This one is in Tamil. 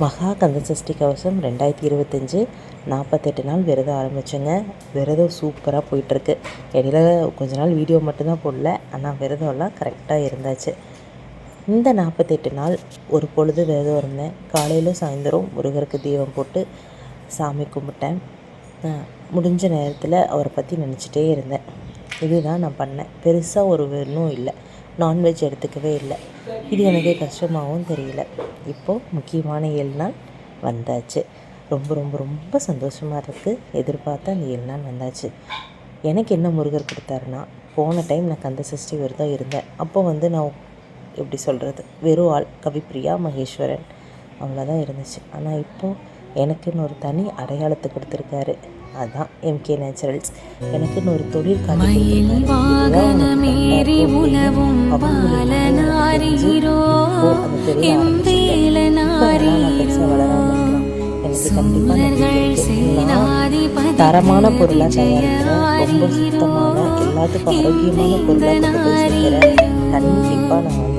மகா கந்தசஷ்டி கவசம் 2025 48 நாள் விரதம் ஆரம்பிச்சேங்க. விரதம் சூப்பராக போயிட்டுருக்கு. இடையில கொஞ்ச நாள் வீடியோ மட்டும்தான் போடல, ஆனால் விரதம்லாம் கரெக்டாக இருந்தாச்சு. இந்த 48 நாள் ஒரு பொழுது விரதம் இருந்தேன். காலையில் சாயந்தரம் முருகருக்கு தீபம் போட்டு சாமி கும்பிட்டேன். முடிஞ்ச நேரத்தில் அவரை பற்றி நினச்சிட்டே இருந்தேன். இதுதான் நான் பண்ணேன். பெருசாக ஒரு ஒன்றும் இல்லை, நான்வெஜ் எடுத்துக்கவே இல்லை. இது எனக்கு கஷ்டமாகவும் தெரியல. இப்போது முக்கியமான 7 நாள் வந்தாச்சு. ரொம்ப ரொம்ப ரொம்ப சந்தோஷமாக இருக்குது. எதிர்பார்த்த அந்த 7 நாள் வந்தாச்சு. எனக்கு என்ன முருகர் கொடுத்தாருன்னா, போன டைம் நான் கந்தசஷ்டி விரதம் இருந்தேன். அப்போ நான் எப்படி சொல்கிறது, வெறும் ஆள், கவிப்பிரியா, மகேஸ்வரன் அவ்வளோதான் இருந்துச்சு. ஆனால் இப்போது எனக்குன்னு ஒரு தனி அடையாளத்தை கொடுத்துருக்காரு. அதுதான் எம்கே நேச்சுரல்ஸ். எனக்குன்னு ஒரு தொழில் தரமான பொருளாக தயாரிக்கிறேன். ரொம்ப சுத்தமான, எல்லாத்துக்கும் ஆரோக்கியமான பொருளாக கொண்டு போய் சேர்க்கிறேன். கண்டிப்பாக நான்